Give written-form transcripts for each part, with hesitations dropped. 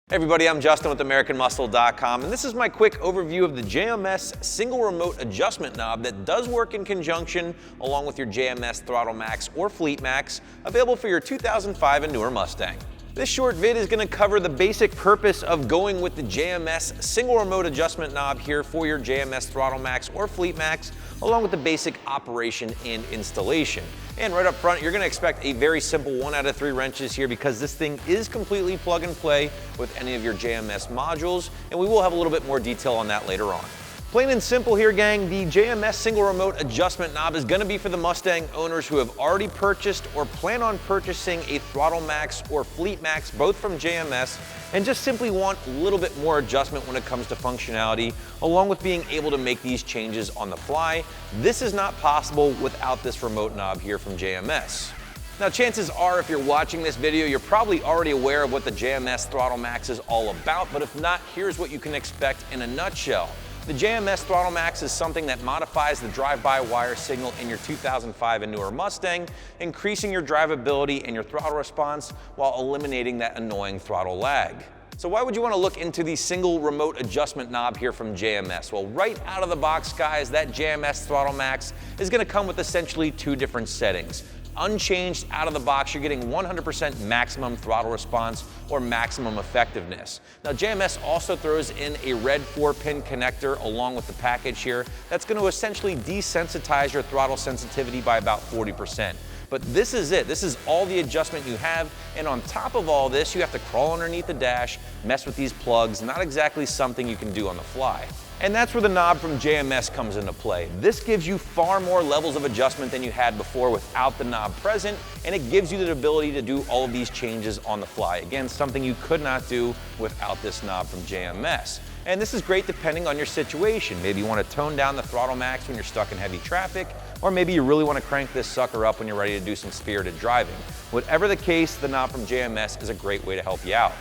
Hey everybody, I'm Justin with AmericanMuscle.com, and this is my quick overview of the JMS single remote adjustment knob that does work in conjunction along with your JMS ThrottleMAX or FleetMAX, available for your 2005 and newer Mustang. This short vid is going to cover the basic purpose of going with the JMS single remote adjustment knob here for your JMS ThrottleMAX or FleetMAX, along with the basic operation and installation. And right up front, you're going to expect a very simple 1 out of 3 wrenches here because this thing is completely plug and play with any of your JMS modules, and we will have a little bit more detail on that later on. Plain and simple here, gang, the JMS single remote adjustment knob is going to be for the Mustang owners who have already purchased or plan on purchasing a ThrottleMAX or FleetMAX, both from JMS, and just simply want a little bit more adjustment when it comes to functionality, along with being able to make these changes on the fly. This is not possible without this remote knob here from JMS. Now, chances are if you're watching this video, you're probably already aware of what the JMS ThrottleMAX is all about, but if not, here's what you can expect in a nutshell. The JMS ThrottleMAX is something that modifies the drive-by-wire signal in your 2005 and newer Mustang, increasing your drivability and your throttle response while eliminating that annoying throttle lag. So why would you want to look into the single remote adjustment knob here from JMS? Well, right out of the box, guys, that JMS ThrottleMAX is going to come with essentially 2 different settings. Unchanged out of the box, you're getting 100% maximum throttle response or maximum effectiveness. Now, JMS also throws in a red 4-pin connector along with the package here that's going to essentially desensitize your throttle sensitivity by about 40%. But this is it. This is all the adjustment you have, and on top of all this, you have to crawl underneath the dash, mess with these plugs, not exactly something you can do on the fly. And that's where the knob from JMS comes into play. This gives you far more levels of adjustment than you had before without the knob present, and it gives you the ability to do all of these changes on the fly. Again, something you could not do without this knob from JMS. And this is great depending on your situation. Maybe you want to tone down the ThrottleMAX when you're stuck in heavy traffic, or maybe you really want to crank this sucker up when you're ready to do some spirited driving. Whatever the case, the knob from JMS is a great way to help you out.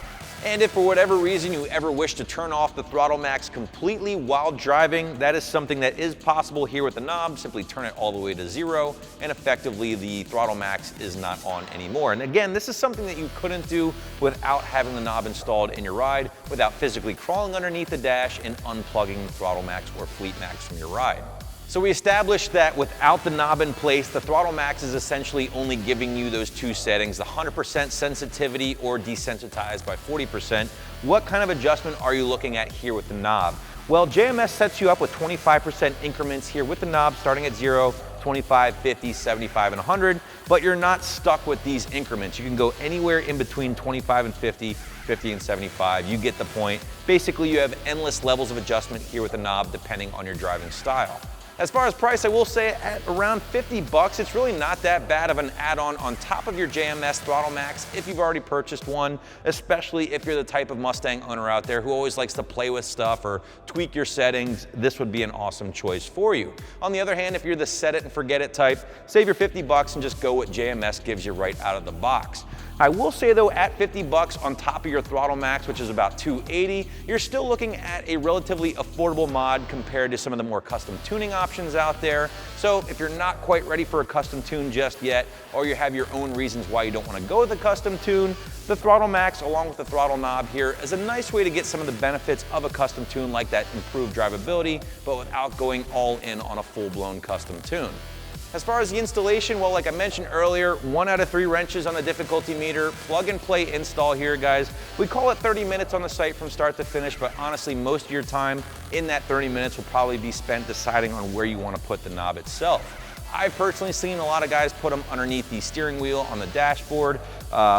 And if for whatever reason you ever wish to turn off the ThrottleMAX completely while driving, that is something that is possible here with the knob. Simply turn it all the way to 0, and effectively the ThrottleMAX is not on anymore. And again, this is something that you couldn't do without having the knob installed in your ride, without physically crawling underneath the dash and unplugging the ThrottleMAX or FleetMAX from your ride. So we established that without the knob in place, the ThrottleMAX is essentially only giving you those 2 settings, the 100% sensitivity or desensitized by 40%. What kind of adjustment are you looking at here with the knob? Well, JMS sets you up with 25% increments here with the knob starting at 0, 25, 50, 75, and 100, but you're not stuck with these increments. You can go anywhere in between 25 and 50, 50 and 75. You get the point. Basically, you have endless levels of adjustment here with the knob depending on your driving style. As far as price, I will say at around 50 bucks, it's really not that bad of an add-on on top of your JMS ThrottleMAX if you've already purchased one, especially if you're the type of Mustang owner out there who always likes to play with stuff or tweak your settings. This would be an awesome choice for you. On the other hand, if you're the set it and forget it type, save your 50 bucks and just go what JMS gives you right out of the box. I will say though, at 50 bucks on top of your ThrottleMAX, which is about $280, you're still looking at a relatively affordable mod compared to some of the more custom tuning options out there. So if you're not quite ready for a custom tune just yet, or you have your own reasons why you don't want to go with a custom tune, the ThrottleMAX along with the throttle knob here is a nice way to get some of the benefits of a custom tune, like that improved drivability, but without going all in on a full-blown custom tune. As far as the installation, well, like I mentioned earlier, 1 out of 3 wrenches on the difficulty meter, plug and play install here, guys. We call it 30 minutes on the site from start to finish, but honestly, most of your time in that 30 minutes will probably be spent deciding on where you want to put the knob itself. I've personally seen a lot of guys put them underneath the steering wheel on the dashboard.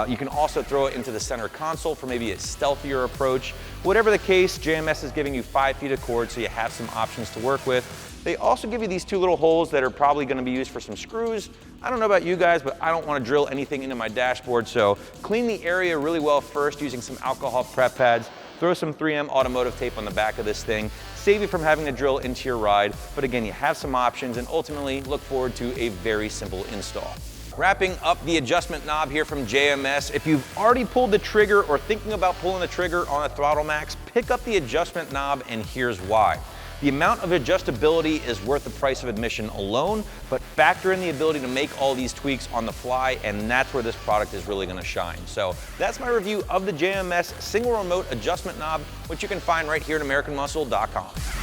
You can also throw it into the center console for maybe a stealthier approach. Whatever the case, JMS is giving you 5 feet of cord, so you have some options to work with. They also give you these 2 little holes that are probably going to be used for some screws. I don't know about you guys, but I don't want to drill anything into my dashboard, so clean the area really well first using some alcohol prep pads. Throw some 3M automotive tape on the back of this thing, save you from having to drill into your ride, but again, you have some options, and ultimately look forward to a very simple install. Wrapping up the adjustment knob here from JMS, if you've already pulled the trigger or thinking about pulling the trigger on a ThrottleMAX, pick up the adjustment knob, and here's why. The amount of adjustability is worth the price of admission alone, but factor in the ability to make all these tweaks on the fly, and that's where this product is really going to shine. So that's my review of the JMS single remote adjustment knob, which you can find right here at AmericanMuscle.com.